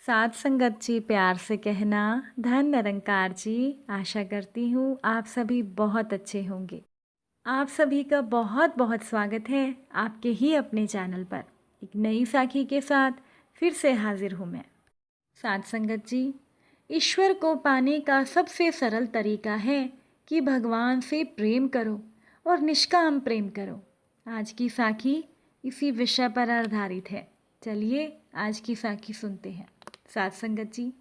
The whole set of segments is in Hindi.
साथ संगत जी, प्यार से कहना। धन निरंकार जी, आशा करती हूँ आप सभी बहुत अच्छे होंगे। आप सभी का बहुत बहुत स्वागत है आपके ही अपने चैनल पर। एक नई साखी के साथ फिर से हाजिर हूँ मैं। साथ संगत जी, ईश्वर को पाने का सबसे सरल तरीका है कि भगवान से प्रेम करो और निष्काम प्रेम करो। आज की साखी इसी विषय पर आधारित है। चलिए आज की साखी सुनते हैं। साथ संगत जी,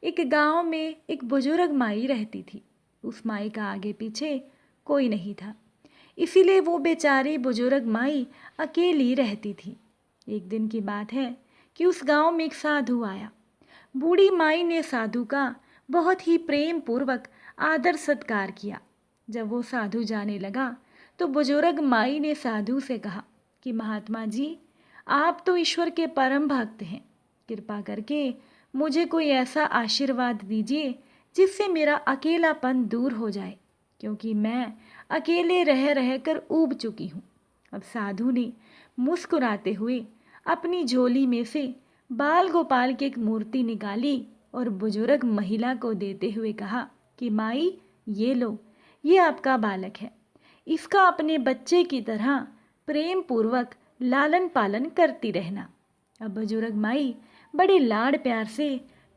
एक गांव में एक बुजुर्ग माई रहती थी। उस माई का आगे पीछे कोई नहीं था, इसीलिए वो बेचारी बुजुर्ग माई अकेली रहती थी। एक दिन की बात है कि उस गांव में एक साधु आया। बूढ़ी माई ने साधु का बहुत ही प्रेम पूर्वक आदर सत्कार किया। जब वो साधु जाने लगा तो बुजुर्ग माई ने साधु से कहा कि महात्मा जी, आप तो ईश्वर के परम भक्त हैं, कृपा करके मुझे कोई ऐसा आशीर्वाद दीजिए जिससे मेरा अकेलापन दूर हो जाए, क्योंकि मैं अकेले रह रह कर ऊब चुकी हूँ। अब साधु ने मुस्कुराते हुए अपनी झोली में से बाल गोपाल की एक मूर्ति निकाली और बुजुर्ग महिला को देते हुए कहा कि माई, ये लो, ये आपका बालक है। इसका अपने बच्चे की तरह प्रेम पूर्वक लालन पालन करती रहना। अब बुजुर्ग माई बड़े लाड़ प्यार से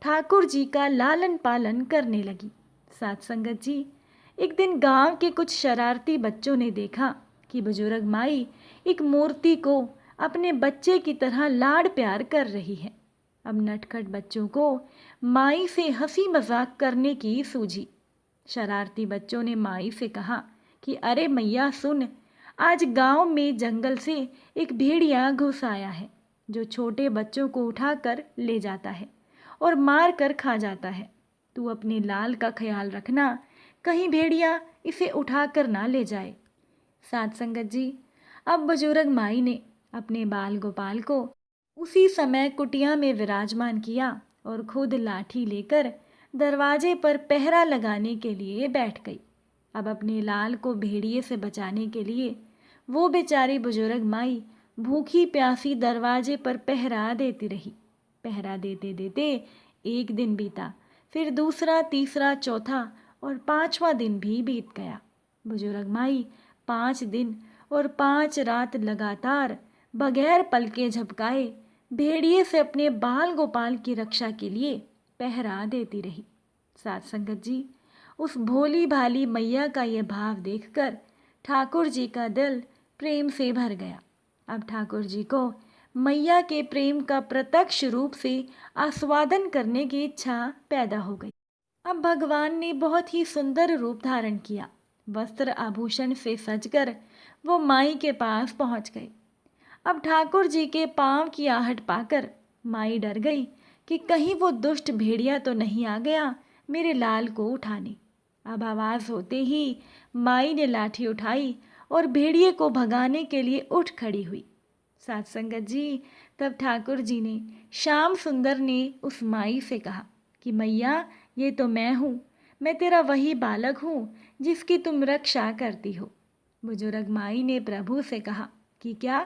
ठाकुर जी का लालन पालन करने लगी। साथ संगत जी, एक दिन गांव के कुछ शरारती बच्चों ने देखा कि बुजुर्ग माई एक मूर्ति को अपने बच्चे की तरह लाड़ प्यार कर रही है। अब नटखट बच्चों को माई से हंसी मजाक करने की सूझी। शरारती बच्चों ने माई से कहा कि अरे मैया सुन, आज गांव में जंगल से एक भेड़िया घुस आया है जो छोटे बच्चों को उठाकर ले जाता है और मार कर खा जाता है। तू अपने लाल का ख्याल रखना, कहीं भेड़िया इसे उठाकर ना ले जाए। साथ संगत जी, अब बुजुर्ग माई ने अपने बाल गोपाल को उसी समय कुटिया में विराजमान किया और खुद लाठी लेकर दरवाजे पर पहरा लगाने के लिए बैठ गई। अब अपने लाल को भेड़िए से बचाने के लिए वो बेचारी बुजुर्ग माई भूखी प्यासी दरवाजे पर पहरा देती रही। पहरा देते देते एक दिन बीता, फिर दूसरा, तीसरा, चौथा और पांचवा दिन भी बीत गया। बुजुर्ग माई 5 दिन और 5 रात लगातार बगैर पलके झपकाए भेड़िए से अपने बाल गोपाल की रक्षा के लिए पहरा देती रही। साथ संगत जी, उस भोली भाली मैया का यह भाव देखकर ठाकुर जी का दिल प्रेम से भर गया। अब ठाकुर जी को मैया के प्रेम का प्रत्यक्ष रूप से आस्वादन करने की इच्छा पैदा हो गई। अब भगवान ने बहुत ही सुंदर रूप धारण किया। वस्त्र आभूषण से सजकर वो माई के पास पहुंच गए। अब ठाकुर जी के पांव की आहट पाकर माई डर गई कि कहीं वो दुष्ट भेड़िया तो नहीं आ गया मेरे लाल को उठाने। अब आवाज होते ही माई ने लाठी उठाई और भेड़िए को भगाने के लिए उठ खड़ी हुई। साथ संगत जी, तब ठाकुर जी ने, श्याम सुंदर ने उस माई से कहा कि मैया, ये तो मैं हूँ, मैं तेरा वही बालक हूँ जिसकी तुम रक्षा करती हो। बुजुर्ग माई ने प्रभु से कहा कि क्या,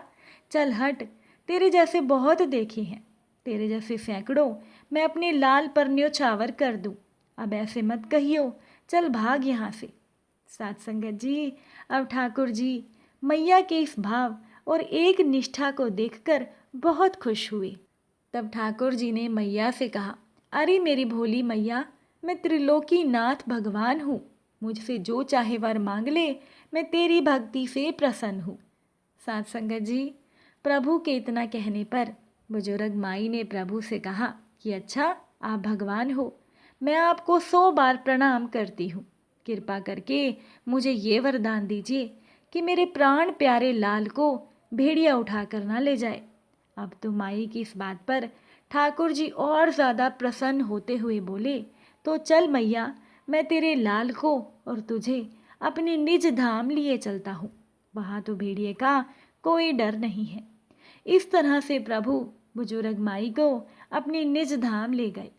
चल हट, तेरे जैसे बहुत देखे हैं, तेरे जैसे सैकड़ों मैं अपने लाल पर न्योछावर कर दूँ। अब ऐसे मत कहियो, चल भाग यहाँ से। साथ संगत जी, अब ठाकुर जी मैया के इस भाव और एक निष्ठा को देखकर बहुत खुश हुए। तब ठाकुर जी ने मैया से कहा, अरे मेरी भोली मैया, मैं त्रिलोकी नाथ भगवान हूँ, मुझसे जो चाहे वर मांग ले, मैं तेरी भक्ति से प्रसन्न हूँ। साथ संगत जी, प्रभु के इतना कहने पर बुजुर्ग माई ने प्रभु से कहा कि अच्छा, आप भगवान हो, मैं आपको 100 बार प्रणाम करती हूँ। कृपा करके मुझे ये वरदान दीजिए कि मेरे प्राण प्यारे लाल को भेड़िया उठा कर ना ले जाए। अब तो माई की इस बात पर ठाकुर जी और ज़्यादा प्रसन्न होते हुए बोले, तो चल मैया, मैं तेरे लाल को और तुझे अपने निज धाम लिए चलता हूँ, वहाँ तो भेड़िए का कोई डर नहीं है। इस तरह से प्रभु बुजुर्ग माई को अपने निज धाम ले गए।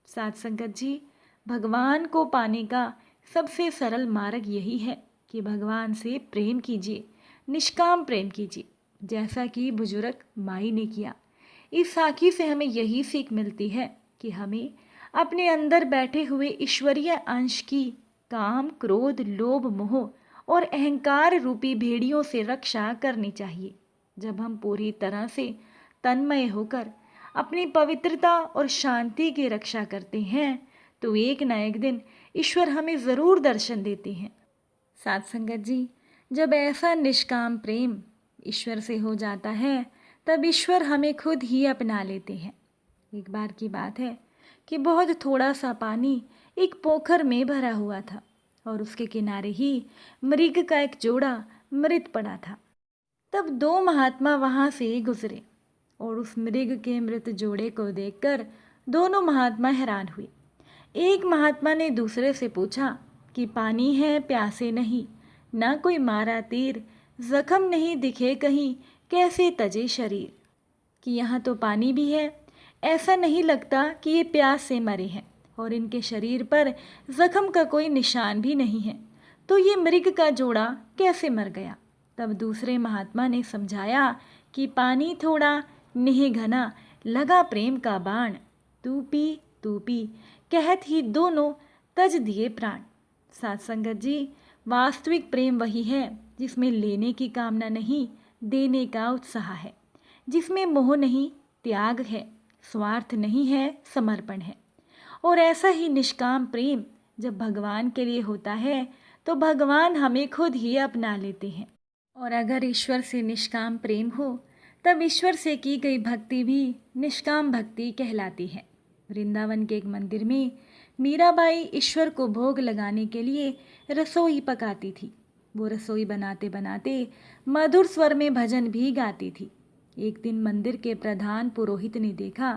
साथ संगत जी, भगवान को पाने का सबसे सरल मार्ग यही है कि भगवान से प्रेम कीजिए, निष्काम प्रेम कीजिए, जैसा कि बुजुर्ग माई ने किया। इस साखी से हमें यही सीख मिलती है कि हमें अपने अंदर बैठे हुए ईश्वरीय अंश की काम, क्रोध, लोभ, मोह और अहंकार रूपी भेड़ियों से रक्षा करनी चाहिए। जब हम पूरी तरह से तन्मय होकर अपनी पवित्रता और शांति की रक्षा करते हैं तो एक न एक दिन ईश्वर हमें ज़रूर दर्शन देते हैं। साथ संगत जी, जब ऐसा निष्काम प्रेम ईश्वर से हो जाता है तब ईश्वर हमें खुद ही अपना लेते हैं। एक बार की बात है कि बहुत थोड़ा सा पानी एक पोखर में भरा हुआ था और उसके किनारे ही मृग का एक जोड़ा मृत पड़ा था। तब दो महात्मा वहाँ से गुजरे और उस मृग के मृत जोड़े को देखकर दोनों महात्मा हैरान हुए। एक महात्मा ने दूसरे से पूछा कि पानी है प्यासे नहीं, ना कोई मारा तीर, जख्म नहीं दिखे कहीं, कैसे तजे शरीर। कि यहाँ तो पानी भी है, ऐसा नहीं लगता कि ये प्यास से मरे हैं और इनके शरीर पर जख्म का कोई निशान भी नहीं है, तो ये मृग का जोड़ा कैसे मर गया। तब दूसरे महात्मा ने समझाया कि पानी थोड़ा, नेह घना, लगा प्रेम का बाण, तू पी कहत ही दोनों तज दिए प्राण। साथ संगत जी, वास्तविक प्रेम वही है जिसमें लेने की कामना नहीं, देने का उत्साह है, जिसमें मोह नहीं, त्याग है, स्वार्थ नहीं है, समर्पण है। और ऐसा ही निष्काम प्रेम जब भगवान के लिए होता है तो भगवान हमें खुद ही अपना लेते हैं। और अगर ईश्वर से निष्काम प्रेम हो तब ईश्वर से की गई भक्ति भी निष्काम भक्ति कहलाती है। वृंदावन के एक मंदिर में मीराबाई ईश्वर को भोग लगाने के लिए रसोई पकाती थी। वो रसोई बनाते बनाते मधुर स्वर में भजन भी गाती थी। एक दिन मंदिर के प्रधान पुरोहित ने देखा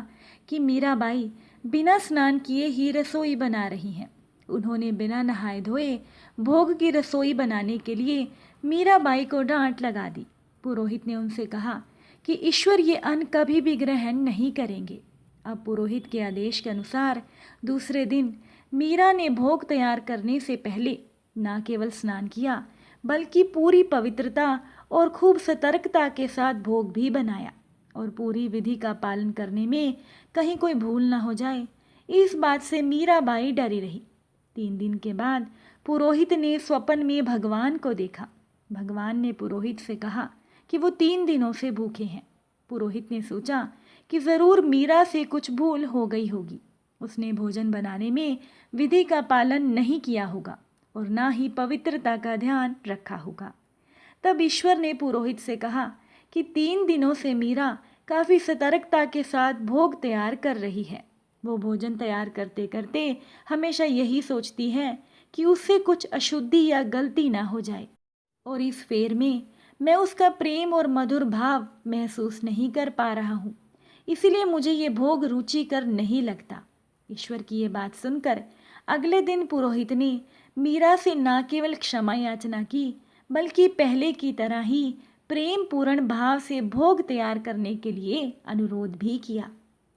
कि मीराबाई बिना स्नान किए ही रसोई बना रही हैं। उन्होंने बिना नहाए धोए भोग की रसोई बनाने के लिए मीराबाई को डांट लगा दी। पुरोहित ने उनसे कहा कि ईश्वर ये अन्न कभी भी ग्रहण नहीं करेंगे। अब पुरोहित के आदेश के अनुसार दूसरे दिन मीरा ने भोग तैयार करने से पहले न केवल स्नान किया बल्कि पूरी पवित्रता और खूब सतर्कता के साथ भोग भी बनाया और पूरी विधि का पालन करने में कहीं कोई भूल ना हो जाए, इस बात से मीराबाई डरी रही। 3 दिन के बाद पुरोहित ने स्वप्न में भगवान को देखा। भगवान ने पुरोहित से कहा कि वो 3 दिनों से भूखे हैं। पुरोहित ने सोचा कि ज़रूर मीरा से कुछ भूल हो गई होगी, उसने भोजन बनाने में विधि का पालन नहीं किया होगा और ना ही पवित्रता का ध्यान रखा होगा। तब ईश्वर ने पुरोहित से कहा कि 3 दिनों से मीरा काफ़ी सतर्कता के साथ भोग तैयार कर रही है। वो भोजन तैयार करते करते हमेशा यही सोचती है कि उससे कुछ अशुद्धि या गलती ना हो जाए, और इस फेर में मैं उसका प्रेम और मधुर भाव महसूस नहीं कर पा रहा हूँ, इसीलिए मुझे ये भोग रुचिकर नहीं लगता। ईश्वर की ये बात सुनकर अगले दिन पुरोहित ने मीरा से न केवल क्षमा याचना की बल्कि पहले की तरह ही प्रेम पूर्ण भाव से भोग तैयार करने के लिए अनुरोध भी किया।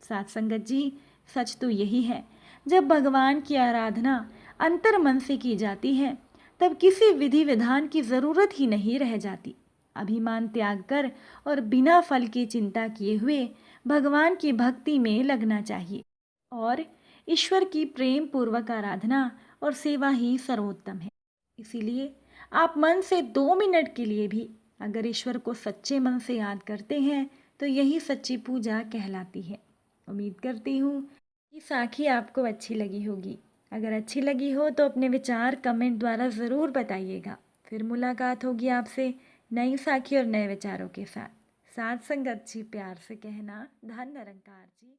साथ संगत जी, सच तो यही है, जब भगवान की आराधना अंतर मन से की जाती है तब किसी विधि विधान की ज़रूरत ही नहीं रह जाती। अभिमान त्याग कर और बिना फल की चिंता किए हुए भगवान की भक्ति में लगना चाहिए और ईश्वर की प्रेम पूर्वक आराधना और सेवा ही सर्वोत्तम है। इसीलिए आप मन से 2 मिनट के लिए भी अगर ईश्वर को सच्चे मन से याद करते हैं तो यही सच्ची पूजा कहलाती है। उम्मीद करती हूँ कि साखी आपको अच्छी लगी होगी। अगर अच्छी लगी हो तो अपने विचार कमेंट द्वारा ज़रूर बताइएगा। फिर मुलाकात होगी आपसे नई साखी और नए विचारों के साथ। साथ संगत जी, प्यार से कहना, धन निरंकार जी।